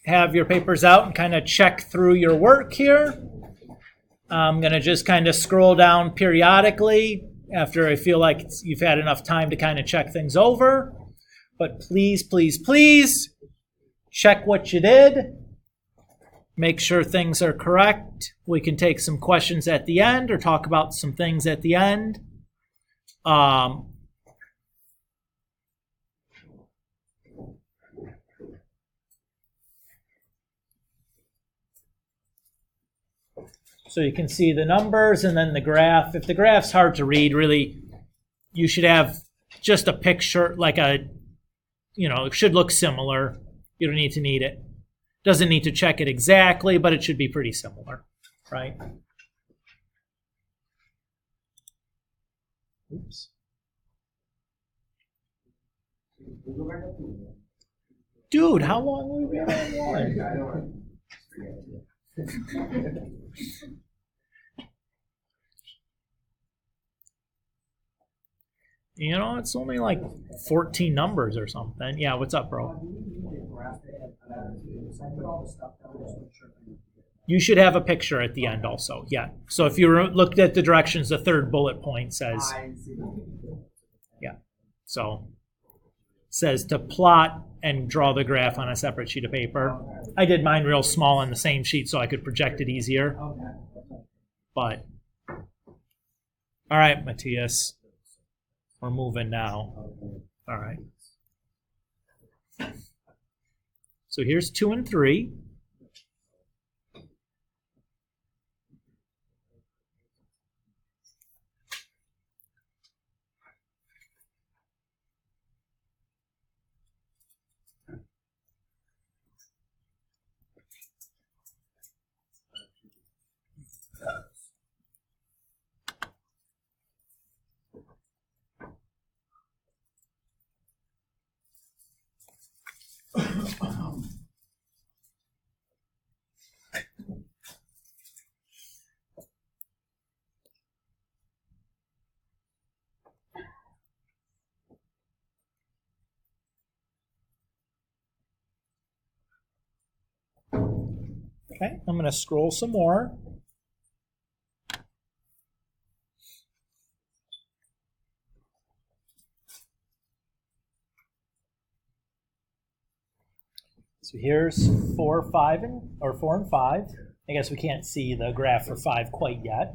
have your papers out and kind of check through your work here. I'm going to just kind of scroll down periodically after I feel like you've had enough time to kind of check things over. But please, please, please check what you did. Make sure things are correct. We can take some questions at the end or talk about some things at the end. So you can see the numbers and then the graph. If the graph's hard to read, really, you should have just a picture, like a, it should look similar. You don't need it. Doesn't need to check it exactly, but it should be pretty similar, right? Oops. Dude, how long will we be on one? It's only like 14 numbers or something. Yeah, what's up, bro? You should have a picture at the end also. Yeah. So if you looked at the directions, the third bullet point says, yeah. So it says to plot and draw the graph on a separate sheet of paper. I did mine real small on the same sheet so I could project it easier. But, all right, Matthias. We're moving now. All right. So here's 2 and 3. Okay, I'm going to scroll some more. So here's 4, 5, or 4 and 5. I guess we can't see the graph for 5 quite yet.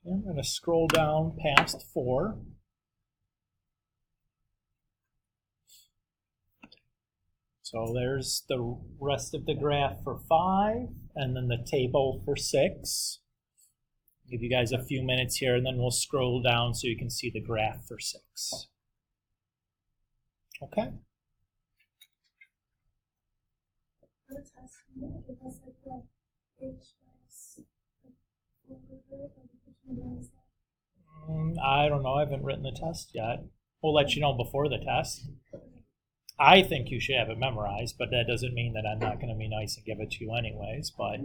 I'm going to scroll down past 4. So there's the rest of the graph for 5, and then the table for 6. Give you guys a few minutes here, and then we'll scroll down so you can see the graph for 6. Okay? I don't know. I haven't written the test yet. We'll let you know before the test. I think you should have it memorized, but that doesn't mean that I'm not going to be nice and give it to you anyways. But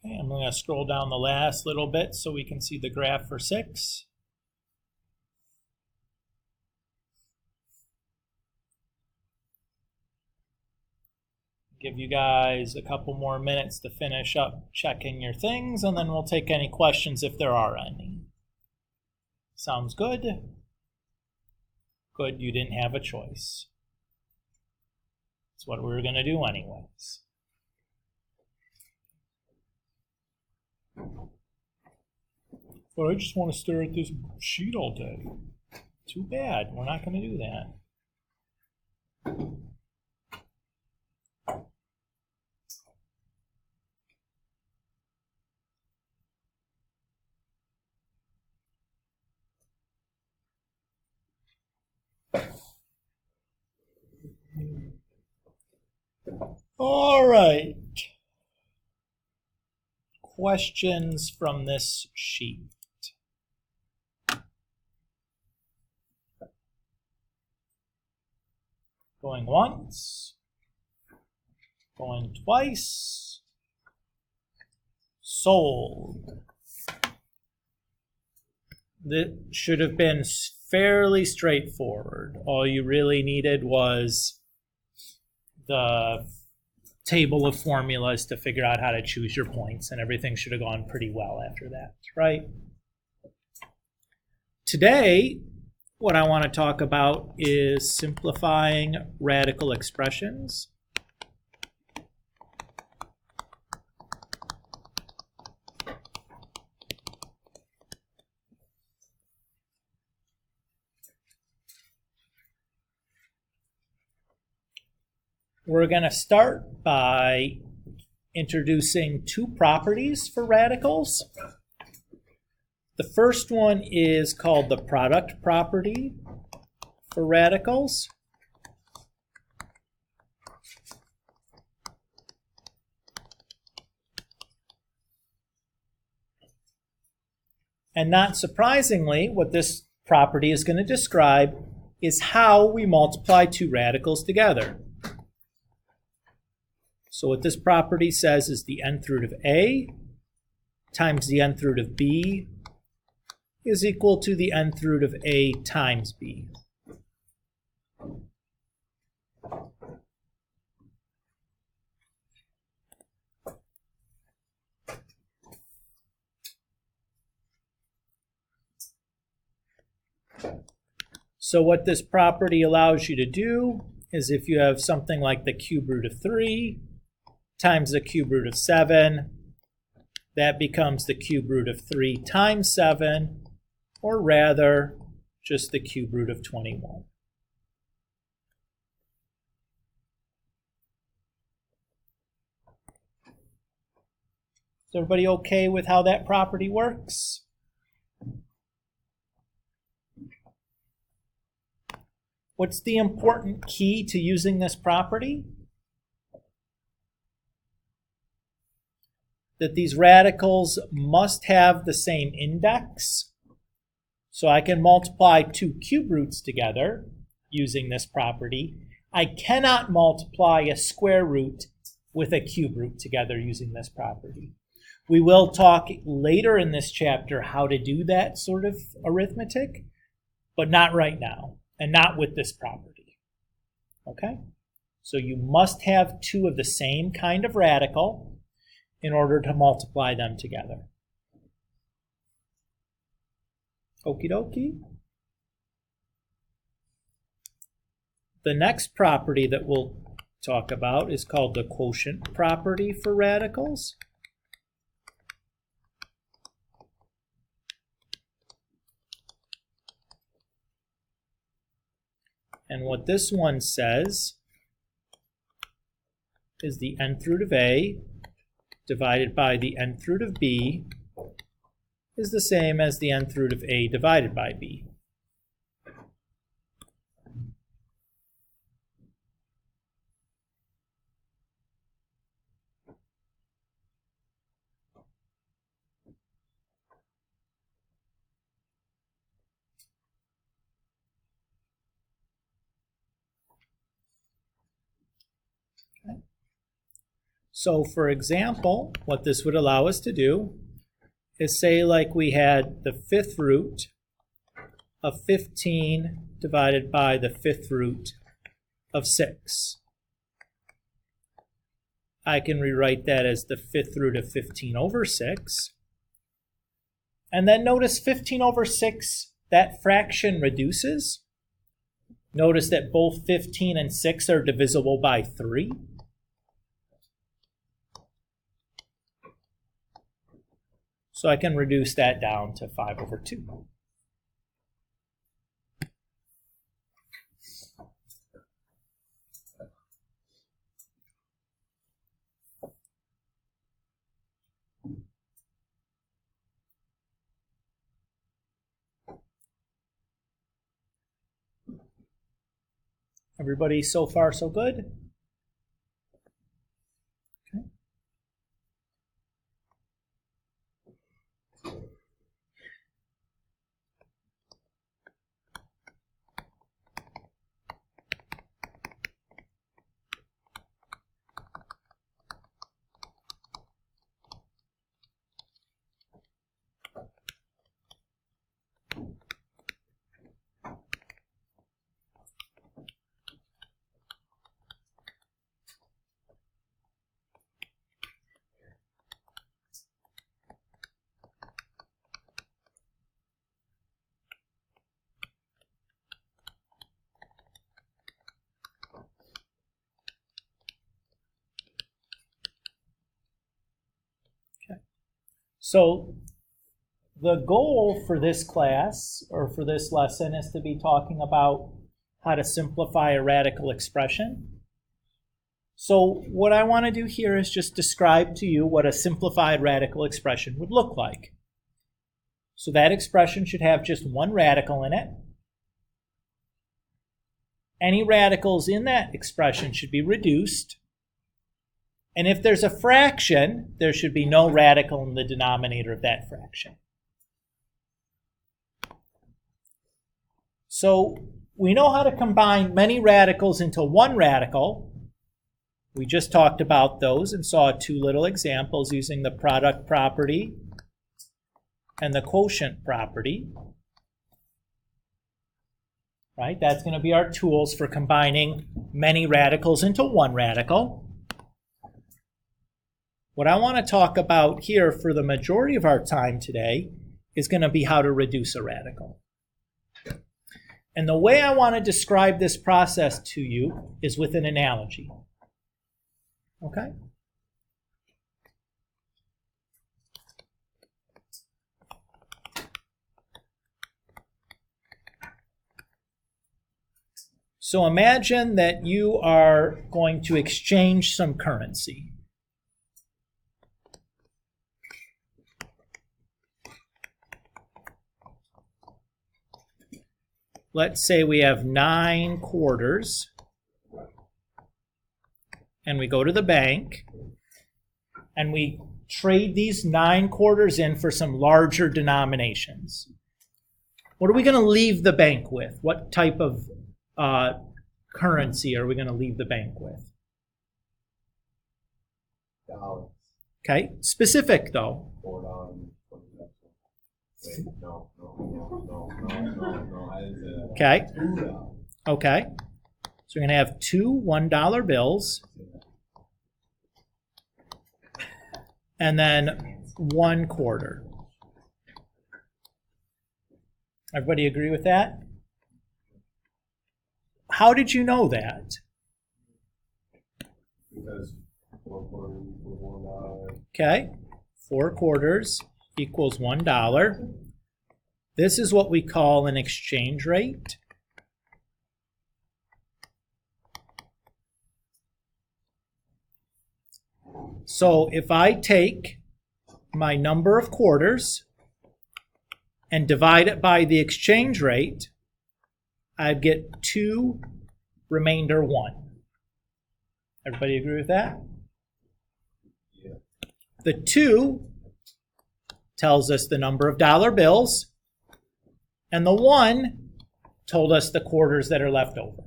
Okay, I'm going to scroll down the last little bit so we can see the graph for 6. Give you guys a couple more minutes to finish up checking your things, and then we'll take any questions if there are any. Sounds good? Good, you didn't have a choice. That's what we were going to do anyways. But I just want to stare at this sheet all day. Too bad, we're not going to do that. All right. Questions from this sheet. Going once. Going twice. Sold. This should have been fairly straightforward. All you really needed was the table of formulas to figure out how to choose your points, and everything should have gone pretty well after that, right? Today, what I want to talk about is simplifying radical expressions. We're going to start by introducing two properties for radicals. The first one is called the product property for radicals. And not surprisingly, what this property is going to describe is how we multiply two radicals together. So what this property says is the nth root of a times the nth root of b is equal to the nth root of a times b. So what this property allows you to do is if you have something like the cube root of 3 times the cube root of 7, that becomes the cube root of 3 times 7, or rather, just the cube root of 21. Is everybody okay with how that property works? What's the important key to using this property? That these radicals must have the same index. So I can multiply two cube roots together using this property. I cannot multiply a square root with a cube root together using this property. We will talk later in this chapter how to do that sort of arithmetic, but not right now, and not with this property. Okay? So you must have two of the same kind of radical in order to multiply them together. Okie dokie. The next property that we'll talk about is called the quotient property for radicals. And what this one says is the nth root of a divided by the nth root of b is the same as the nth root of a divided by b. So for example, what this would allow us to do is say like we had the fifth root of 15 divided by the fifth root of 6. I can rewrite that as the fifth root of 15 over 6. And then notice 15 over 6, that fraction reduces. Notice that both 15 and 6 are divisible by 3. So I can reduce that down to 5 over 2. Everybody so far so good? Okay. So the goal for this class, or for this lesson, is to be talking about how to simplify a radical expression. So what I want to do here is just describe to you what a simplified radical expression would look like. So that expression should have just one radical in it. Any radicals in that expression should be reduced. And if there's a fraction, there should be no radical in the denominator of that fraction. So we know how to combine many radicals into one radical. We just talked about those and saw two little examples using the product property and the quotient property. Right? That's going to be our tools for combining many radicals into one radical. What I want to talk about here for the majority of our time today is going to be how to reduce a radical. And the way I want to describe this process to you is with an analogy. Okay? So imagine that you are going to exchange some currency. Let's say we have 9 quarters, and we go to the bank, and we trade these 9 quarters in for some larger denominations. What are we going to leave the bank with? What type of currency are we going to leave the bank with? $. Okay, specific though. $4. No. Okay. $2. Okay. So we're going to have 2 $1 bills. And then 1 quarter. Everybody agree with that? How did you know that? Because 4 quarters equals $1. Okay. 4 quarters equals $1. This is what we call an exchange rate. So if I take my number of quarters and divide it by the exchange rate, I'd get 2 remainder 1. Everybody agree with that? Yeah. The 2 tells us the number of dollar bills, and the 1 told us the quarters that are left over.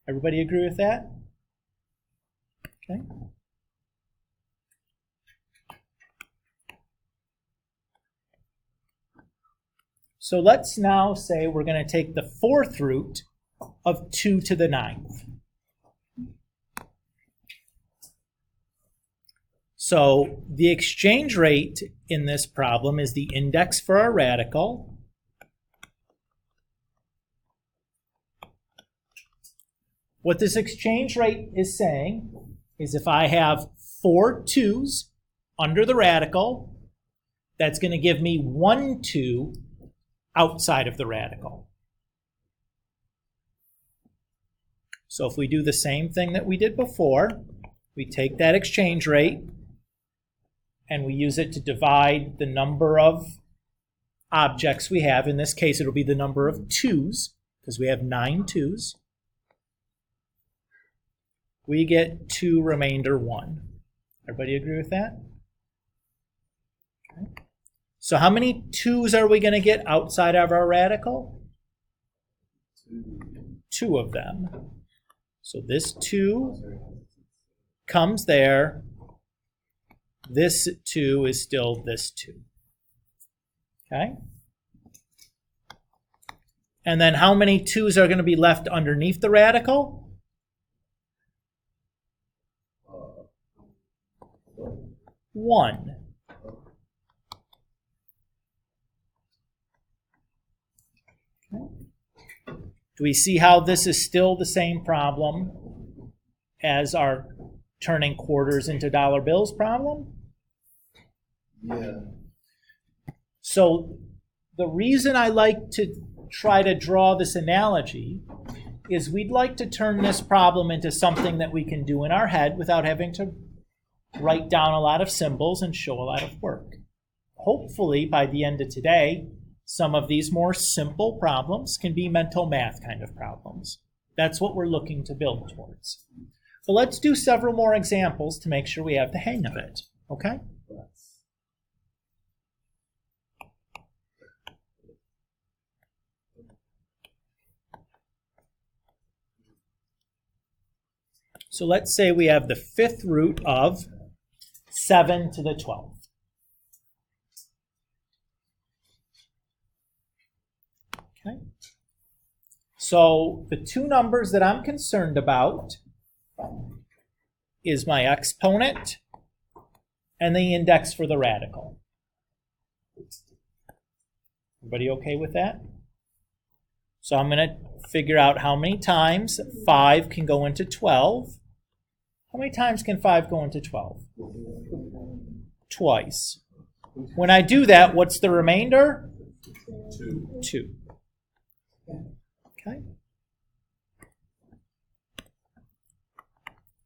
Everybody agree with that? Okay. So let's now say we're going to take the fourth root of 2 to the 9th. So the exchange rate in this problem is the index for our radical. What this exchange rate is saying is if I have 4 2's under the radical, that's going to give me 1 2 outside of the radical. So if we do the same thing that we did before, we take that exchange rate and we use it to divide the number of objects we have. In this case, it'll be the number of 2's, because we have 9 2's. We get 2 remainder 1. Everybody agree with that? Okay. So how many 2's are we going to get outside of our radical? 2 of them. So this 2 comes there. This 2 is still this 2. Okay? And then how many 2's are going to be left underneath the radical? 1. Okay. Do we see how this is still the same problem as our turning quarters into dollar bills problem? Yeah. So the reason I like to try to draw this analogy is we'd like to turn this problem into something that we can do in our head without having to write down a lot of symbols and show a lot of work. Hopefully, by the end of today, some of these more simple problems can be mental math kind of problems. That's what we're looking to build towards. So let's do several more examples to make sure we have the hang of it, okay? So let's say we have the 5th root of 7 to the 12th. Okay. So the two numbers that I'm concerned about is my exponent and the index for the radical. Everybody okay with that? So I'm going to figure out how many times 5 can go into 12. How many times can 5 go into 12? Twice. When I do that, what's the remainder? 2. Okay.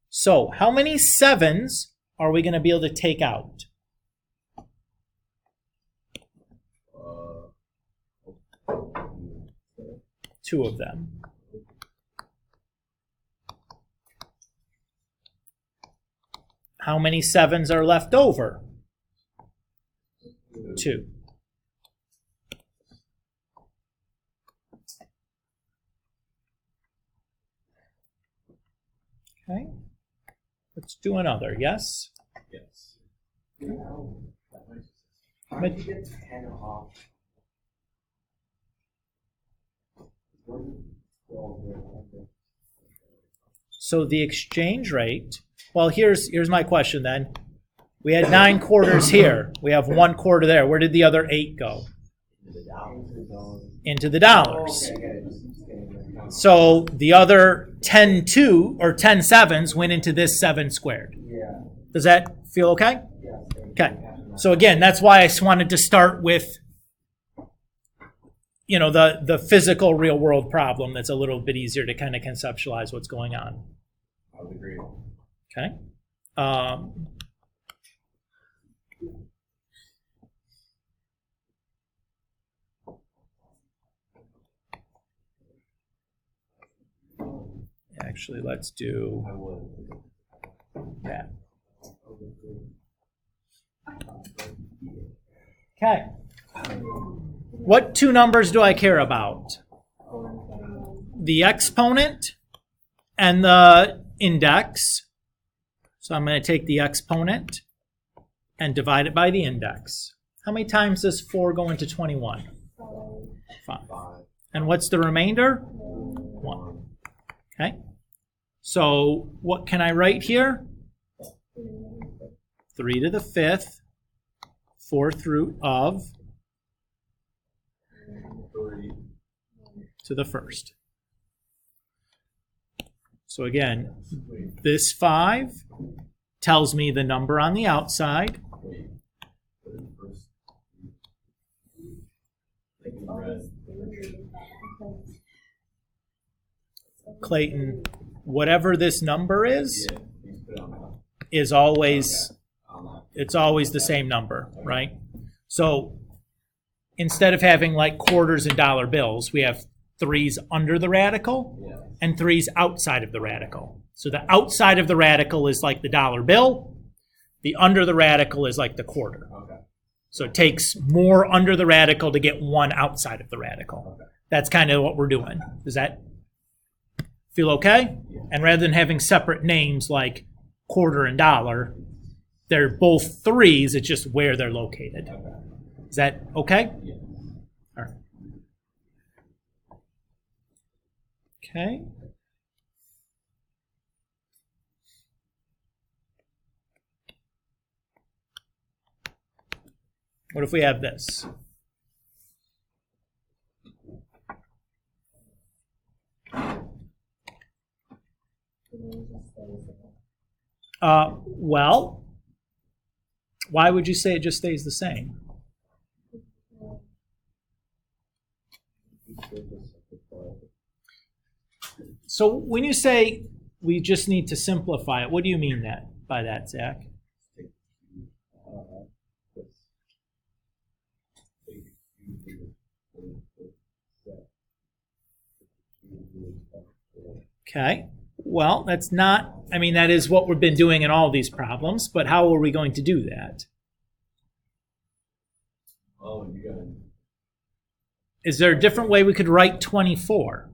So how many 7's are we going to be able to take out? 2 of them. How many 7's are left over? 2. Okay. Let's do another. Yes? Yes. How did you get 10 off? So the exchange rate, well, here's my question then. We had 9 quarters here. We have 1 quarter there. Where did the other 8 go? Into the dollars. So the other 10 7's went into this 7 squared. Does that feel okay? Okay. So again, that's why I wanted to start with, you know, the physical real world problem that's a little bit easier to kind of conceptualize what's going on. I would agree. Okay. Actually, let's do that. Okay. What 2 numbers do I care about? The exponent and the index. So I'm going to take the exponent and divide it by the index. How many times does 4 go into 21? 5. And what's the remainder? 1. Okay. So what can I write here? 3 to the 5th, 4th root of 3 to the 1st. So again, this 5 tells me the number on the outside. Clayton, whatever this number is always, it's always the same number, right? So instead of having like quarters and dollar bills, we have 3's under the radical and 3's outside of the radical. So the outside of the radical is like the dollar bill. The under the radical is like the quarter. Okay. So it takes more under the radical to get 1 outside of the radical. Okay. That's kind of what we're doing. Does that feel okay? Yeah. And rather than having separate names like quarter and dollar, they're both 3's, it's just where they're located. Okay. Is that okay? Yeah. All right. Okay. What if we have this? Well, why would you say it just stays the same? So when you say we just need to simplify it, what do you mean by that, Zach? Okay. Well, that's not, I mean, that is what we've been doing in all these problems, but how are we going to do that? Oh, you got it. Is there a different way we could write 24?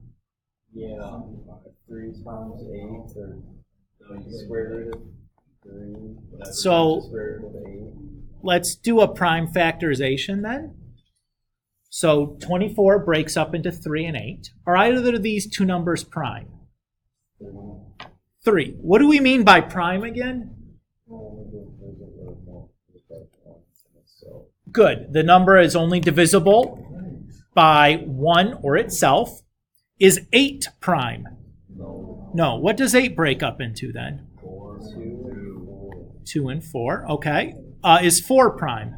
Yeah. 3 times 8, or no, you square root of 3. Whatever, So square root of 8. let's do a prime factorization then. So 24 breaks up into 3 and 8. Are either of these two numbers prime? 3. What do we mean by prime again? Good. The number is only divisible by 1 or itself. Is 8 prime? No. What does 8 break up into then? 2 and 4. Okay. Is 4 prime?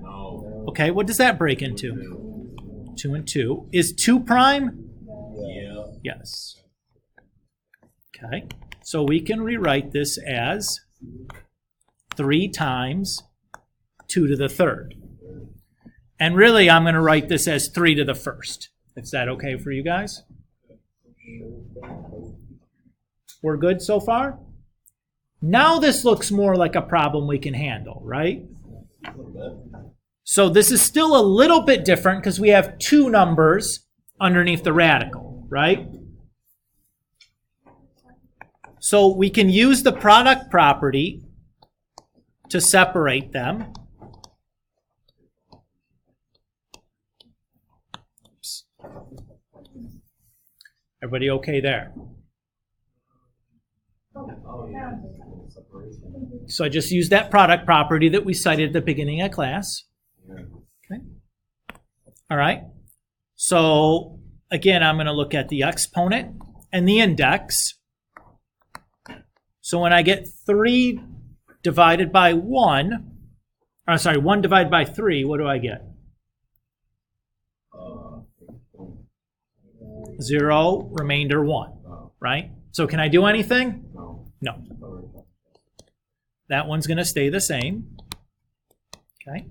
Okay. What does that break into? 2 and 2. Is 2 prime? Yes. Okay. So we can rewrite this as 3 times 2 to the 3rd. And really, I'm going to write this as 3 to the 1st. Is that okay for you guys? We're good so far? Now this looks more like a problem we can handle, right? So this is still a little bit different because we have 2 numbers underneath the radical, right? So we can use the product property to separate them. Oops. Everybody okay there? So I just used that product property that we cited at the beginning of class. Okay. All right. So again, I'm going to look at the exponent and the index. So when I get 3 divided by 1, 1 divided by 3, what do I get? 0, remainder 1, right? So can I do anything? No. That one's going to stay the same. Okay.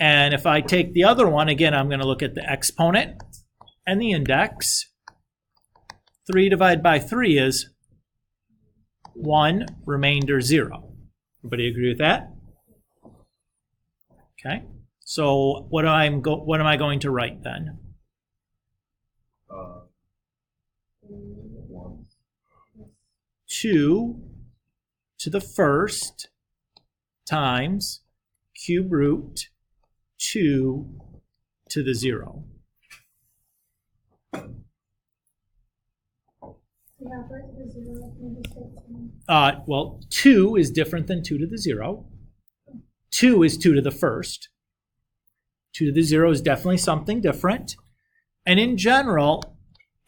And if I take the other one, again, I'm going to look at the exponent and the index. 3 divided by 3 is 1, remainder 0. Everybody agree with that? Okay. So what am I going to write then? 2 to the first times cube root 2 to the 0. Well, 2 is different than 2 to the 0. 2 is 2 to the first. 2 to the 0 is definitely something different. And in general,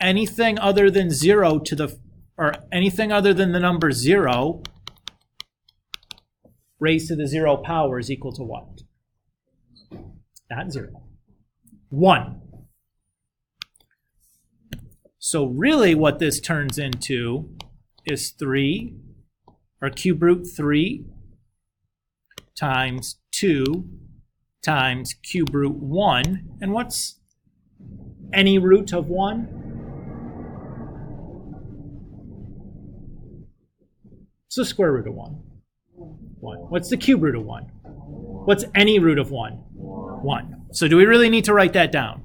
anything other than 0 to the, or anything other than the number 0 raised to the 0 power is equal to what? Not 0. 1. So really what this turns into is 3, or cube root 3 times 2 times cube root 1. And what's any root of 1? It's the square root of 1. 1. What's the cube root of 1? What's any root of 1? 1. So do we really need to write that down?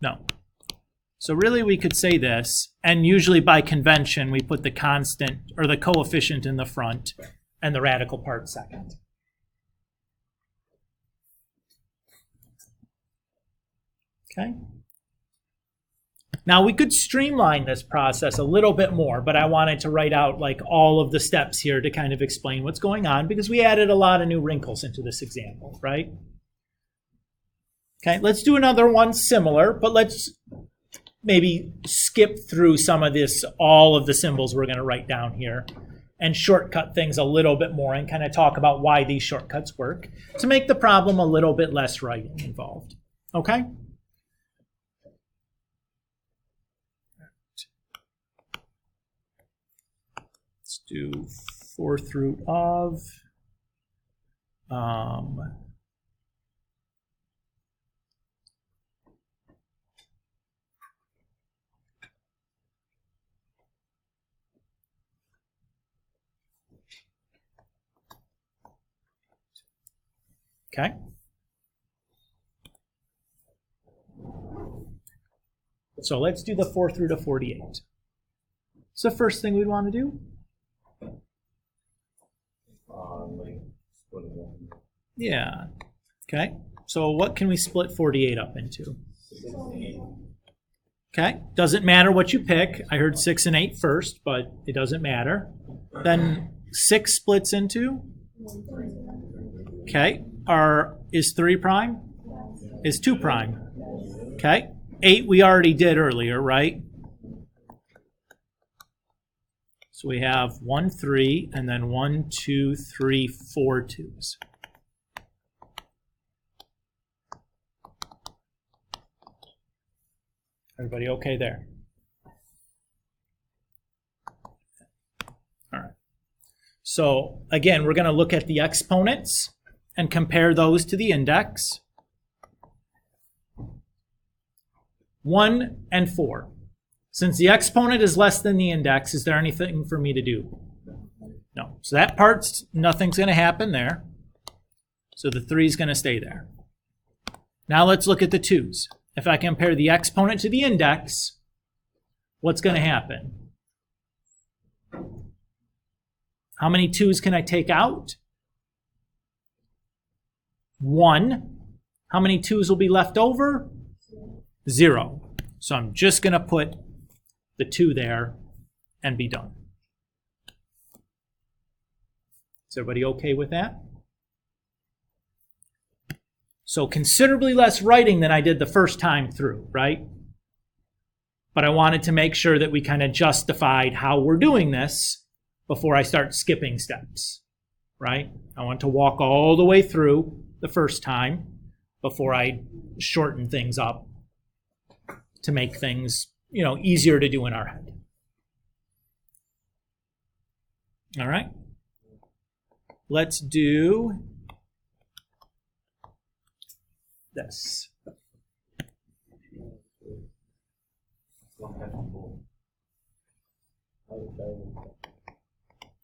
No. So really we could say this, and usually by convention we put the constant or the coefficient in the front and the radical part second. Okay. Now we could streamline this process a little bit more, but I wanted to write out like all of the steps here to kind of explain what's going on because we added a lot of new wrinkles into this example, right? Okay, let's do another one similar, but let's maybe skip through some of this, all of the symbols we're going to write down here and shortcut things a little bit more and kind of talk about why these shortcuts work to make the problem a little bit less writing involved. Okay? Let's do 4th root of okay. So let's do the 4th root of 48. What's the first thing we'd want to do? Yeah. Okay. So what can we split 48 up into? Okay. Doesn't matter what you pick. I heard 6 and 8 first, but it doesn't matter. Then 6 splits into? Okay. Is 3 prime? Is 2 prime? Okay. 8 we already did earlier, right? So we have 1, 3, and then 1, 2, 3, 4 2s. Everybody okay there? All right. So again, we're going to look at the exponents and compare those to the index. 1 and 4. Since the exponent is less than the index, is there anything for me to do? No. So that part's, nothing's going to happen there. So the 3 is going to stay there. Now let's look at the 2's. If I compare the exponent to the index, what's going to happen? How many 2's can I take out? 1. How many 2's will be left over? 0. So I'm just going to put the 2 there and be done. Is everybody okay with that? So considerably less writing than I did the first time through, right? But I wanted to make sure that we kind of justified how we're doing this before I start skipping steps, right? I want to walk all the way through the first time before I shorten things up to make things, easier to do in our head. All right. Let's do this.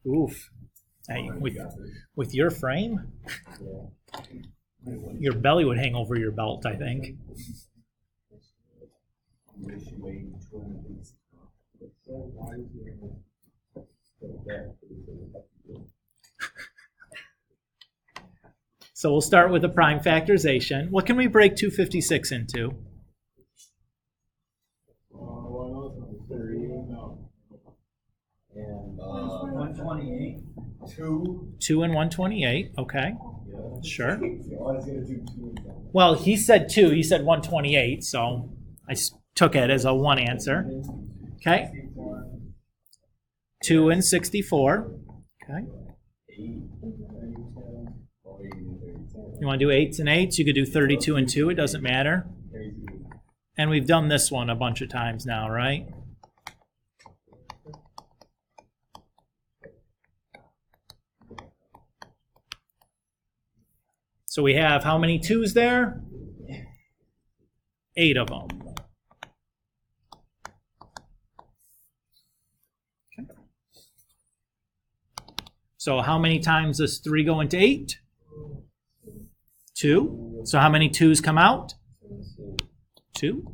Oof. Hey, with your frame, your belly would hang over your belt, I think. So we'll start with the prime factorization. What can we break 256 into? 128. 2 and 128. Okay. Yeah. Sure. So I was gonna do 2. Well, he said 2. He said 128. So I took it as a one answer. Okay. 2 and 64. Okay. 8. You want to do 8s and 8s? You could do 32 and 2. It doesn't matter. And we've done this one a bunch of times now, right? So we have how many 2s there? 8 of them. Okay. So how many times does 3 go into 8? 2. So how many 2s come out? 2.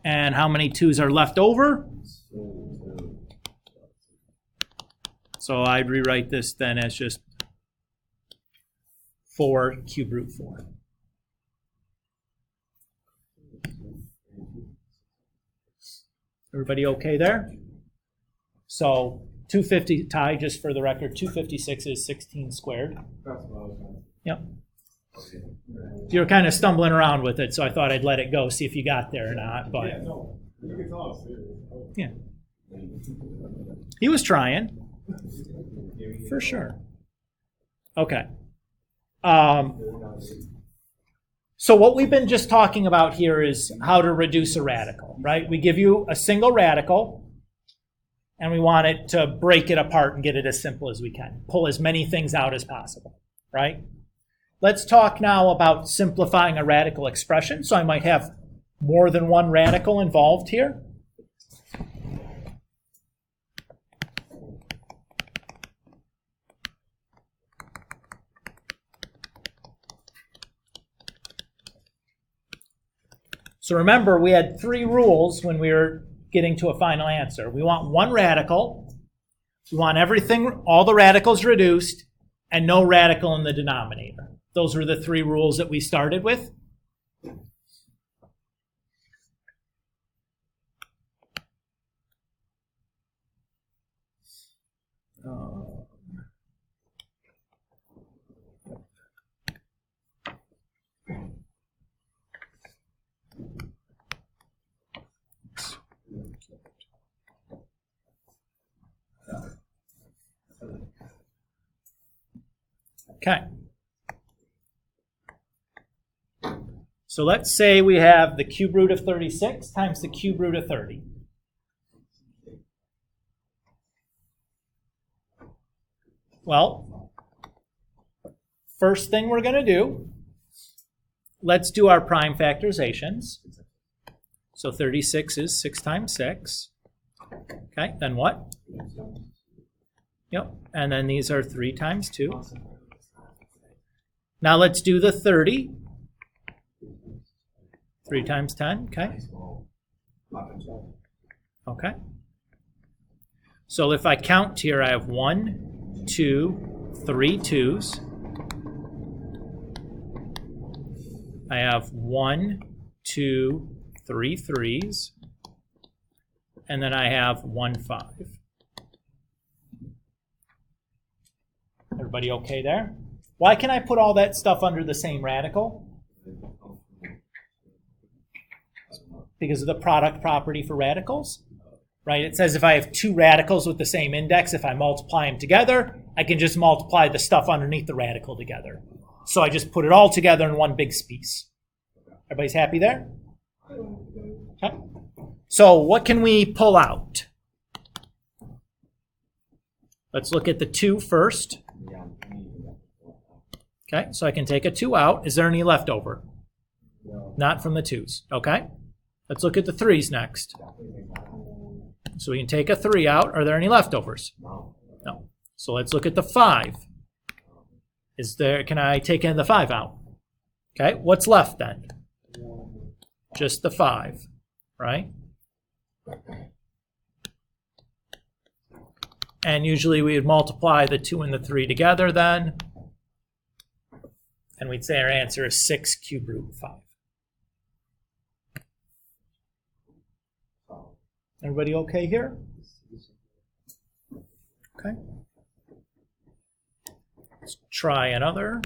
And how many 2s are left over? So I'd rewrite this then as just 4 cube root 4. Everybody okay there? So 250, Ty, just for the record, 256 is 16 squared. Yep. You're kind of stumbling around with it, so I thought I'd let it go, see if you got there or not. But yeah, he was trying, for sure. Okay. So what we've been just talking about here is how to reduce a radical, right? We give you a single radical, and we want it to break it apart and get it as simple as we can. Pull as many things out as possible, right? Let's talk now about simplifying a radical expression. So I might have more than one radical involved here. So remember, we had 3 rules when we were getting to a final answer. We want one radical, we want everything, all the radicals reduced, and no radical in the denominator. Those were the 3 rules that we started with. Okay. So let's say we have the cube root of 36 times the cube root of 30. Well, first thing we're going to do, let's do our prime factorizations. So 36 is 6 times 6. Okay, then what? Yep, and then these are 3 times 2. Now let's do the 30. 3 times 10, okay? Okay. So if I count here, I have 1, 2, 3 2s. I have 1, 2, 3 3s. And then I have 1 5. Everybody okay there? Why can I put all that stuff under the same radical? Because of the product property for radicals, right? It says if I have 2 radicals with the same index, if I multiply them together, I can just multiply the stuff underneath the radical together. So I just put it all together in one big piece. Everybody's happy there? Okay. So what can we pull out? Let's look at the 2 first. Okay, so I can take a 2 out. Is there any left over? Not from the 2s. Okay. Let's look at the 3s next. So we can take a 3 out. Are there any leftovers? No. So let's look at the 5. Can I take the 5 out? Okay, what's left then? Just the 5, right? And usually we would multiply the 2 and the 3 together then. And we'd say our answer is 6 cube root 5. Everybody okay here? Okay. Let's try another.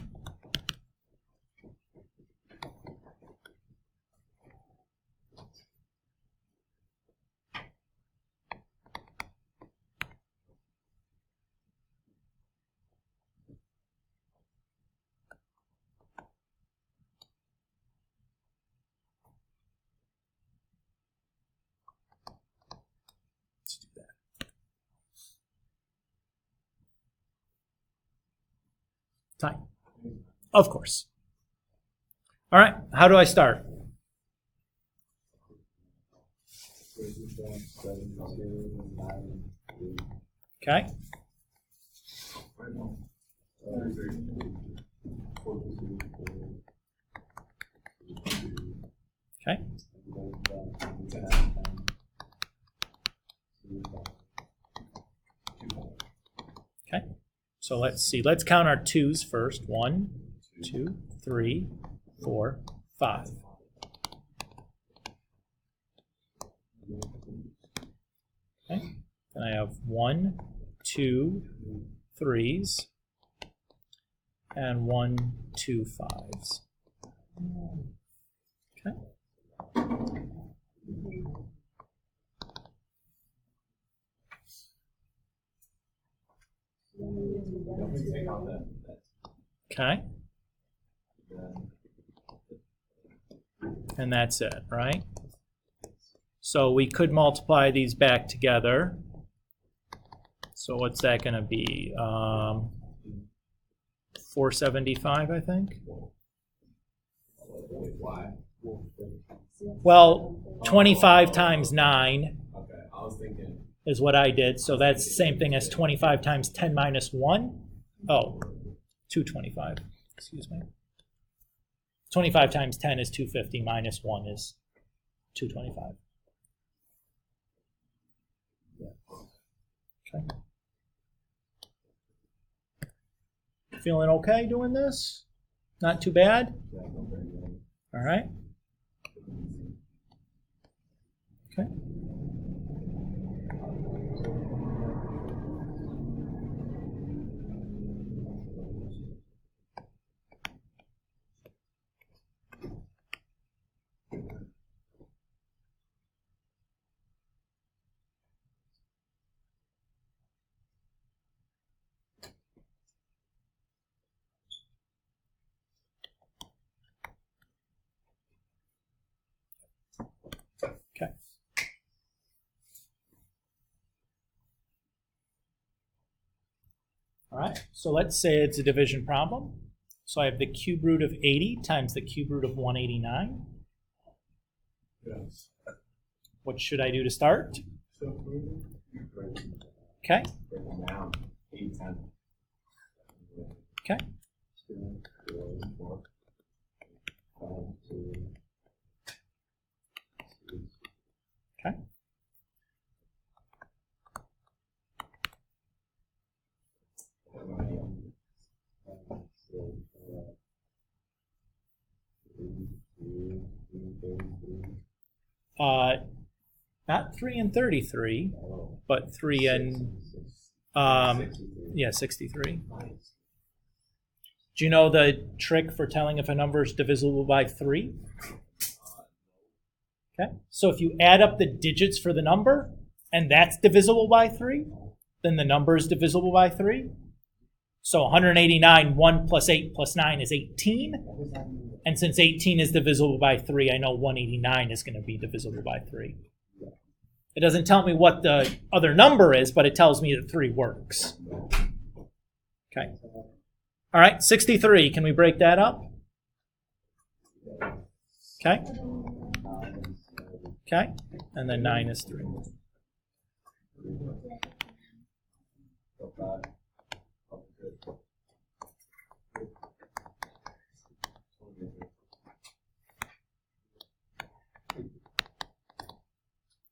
Time. Of course. All right, how do I start? Okay. Okay. Okay. So let's see. Let's count our 2's first. 1, 2, 3, 4, 5. Okay. Then I have 1, 2, 3's, and 1, 2, 5's. Okay. Okay. And that's it, right? So we could multiply these back together. So what's that going to be? 475, I think. Well, 25 times 9 is what I did. So that's the same thing as 25 times 10 minus 1. Oh, 225. Excuse me. 25 times 10 is 250 minus 1 is 225. Okay. Feeling okay doing this? Not too bad? All right. Okay. Okay. All right, so let's say it's a division problem. So I have the cube root of 80 times the cube root of 189. Yes. What should I do to start? Okay. Okay. Okay. Not 3 and 33, but 3 and yeah, 63. Do you know the trick for telling if a number is divisible by 3? Okay, so if you add up the digits for the number and that's divisible by 3, then the number is divisible by 3. So 189, 1 plus 8 plus 9 is 18. And since 18 is divisible by 3, I know 189 is going to be divisible by 3. It doesn't tell me what the other number is, but it tells me that 3 works. Okay. All right, 63. Can we break that up? Okay. Okay. And then 9 is 3.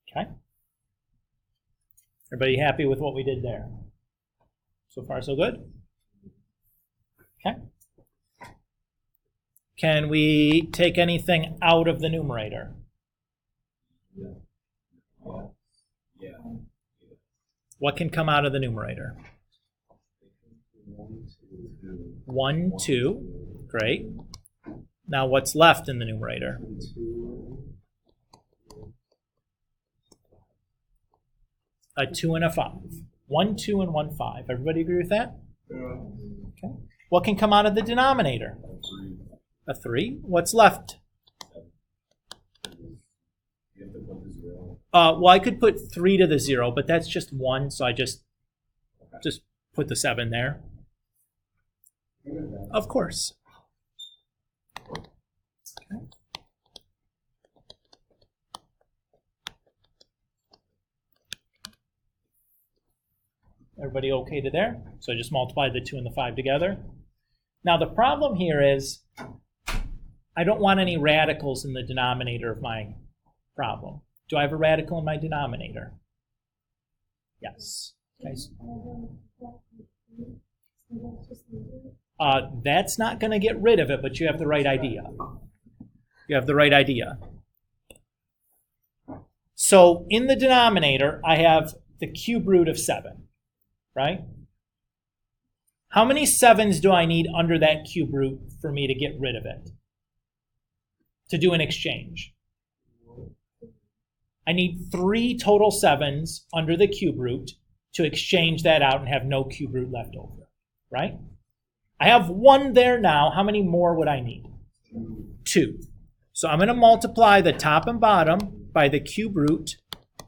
Okay. Everybody happy with what we did there? So far, so good? Okay. Can we take anything out of the numerator? Yeah. What can come out of the numerator? 1, 2. Great. Now what's left in the numerator? A 2 and a 5. 1, 2, and 1, 5. Everybody agree with that? Okay. What can come out of the denominator? A 3. What's left? Well, I could put 3 to the 0, but that's just 1, so I just put the 7 there. Of course. Okay. Everybody okay to there? So I just multiplied the 2 and the 5 together. Now the problem here is I don't want any radicals in the denominator of my problem. Do I have a radical in my denominator? Yes. Okay. That's not going to get rid of it, but you have the right idea. You have the right idea. So in the denominator, I have the cube root of 7, right? How many 7s do I need under that cube root for me to get rid of it? To do an exchange? I need 3 total 7s under the cube root to exchange that out and have no cube root left over, right? I have 1 there now. How many more would I need? 2. So I'm going to multiply the top and bottom by the cube root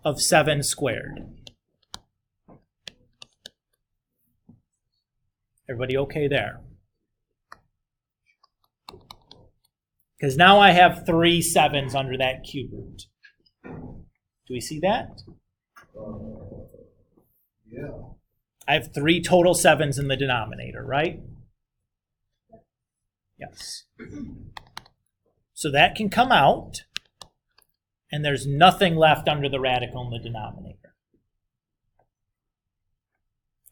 of 7 squared. Everybody okay there? Because now I have 3 7s under that cube root. Do we see that? Yeah. I have 3 total 7s in the denominator, right? Yes. So that can come out, and there's nothing left under the radical in the denominator.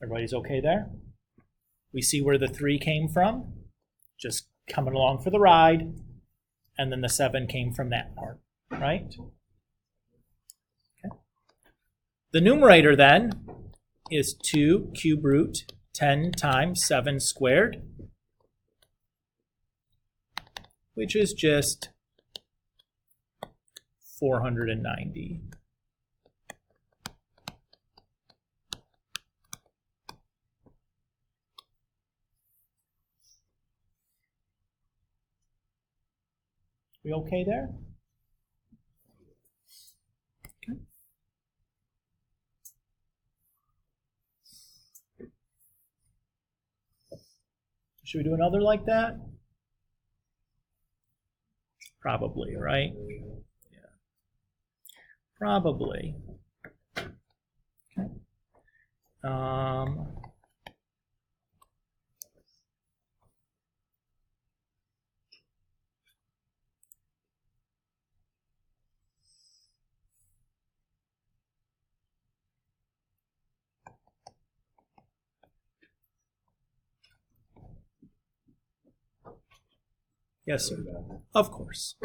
Everybody's okay there? We see where the 3 came from, just coming along for the ride, and then the 7 came from that part, right? Okay. The numerator then is 2 cube root 10 times 7 squared, which is just 490. We okay there? Okay. Should we do another like that? Probably, right? Yeah. Probably. Okay. Yes, sir. Of course.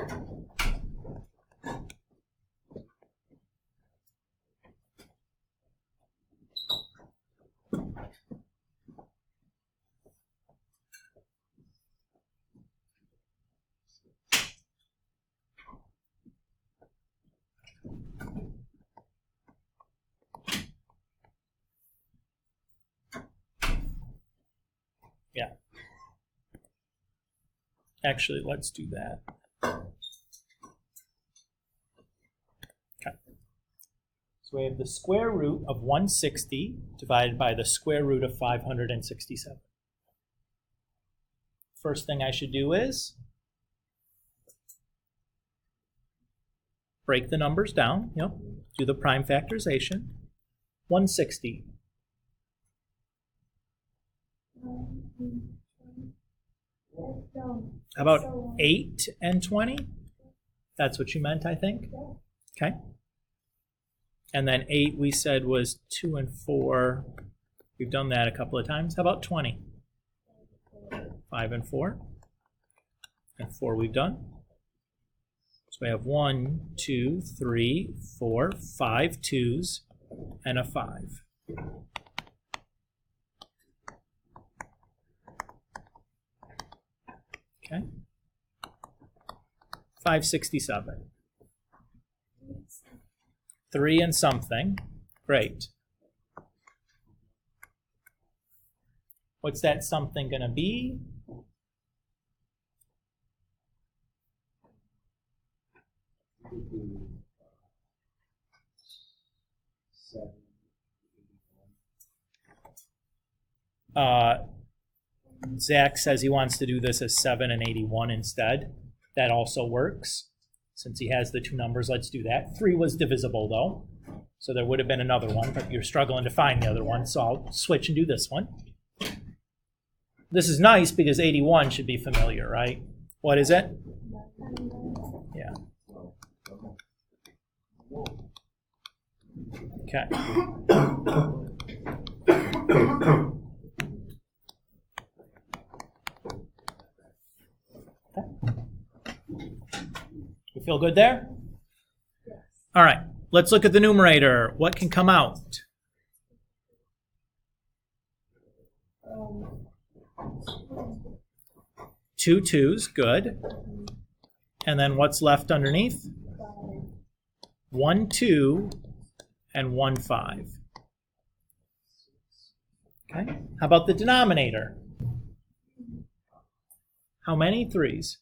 Yeah. Actually, let's do that. Okay. So we have the square root of 160 divided by the square root of 567. First thing I should do is break the numbers down. Yep. Do the prime factorization. 160. How about 8 and 20? That's what you meant, I think. Okay. And then 8 we said was 2 and 4. We've done that a couple of times. How about 20? 5 and 4. And 4 we've done. So we have 1, 2, 3, 4, 5 2s, and a 5. Okay. 567. 3 and something. Great. What's that something going to be? Zach says he wants to do this as 7 and 81 instead. That also works. Since he has the two numbers, let's do that. 3 was divisible, though. So there would have been another one, but you're struggling to find the other one, so I'll switch and do this one. This is nice because 81 should be familiar, right? What is it? Yeah. Okay. You feel good there? Yes. All right. Let's look at the numerator. What can come out? 2 2s, good. And then what's left underneath? 1 2 and 1 5. Okay. How about the denominator? How many 3s?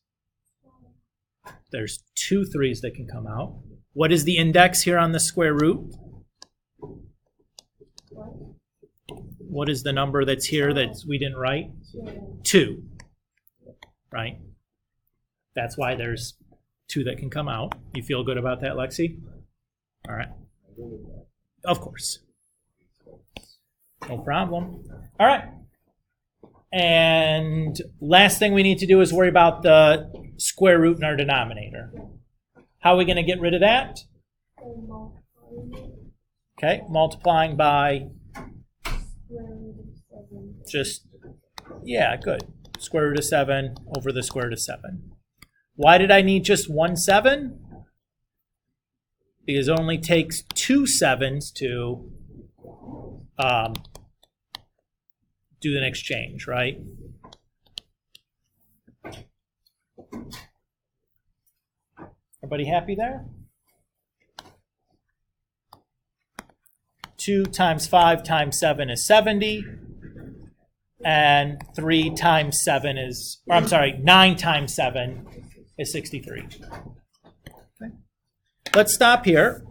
There's 2 3s that can come out. What is the index here on the square root? What is the number that's here that we didn't write? 2. Right? That's why there's 2 that can come out. You feel good about that, Lexi? All right. Of course. No problem. All right. And last thing we need to do is worry about the square root in our denominator. How are we going to get rid of that? Okay, multiplying by just, yeah, good. Square root of 7 over the square root of 7. Why did I need just 1 7? Because it only takes 2 7s to do an exchange, right? Everybody happy there? 2 times 5 times 7 is 70. And 3 times 7 is, or I'm sorry, 9 times 7 is 63. Okay. Let's stop here.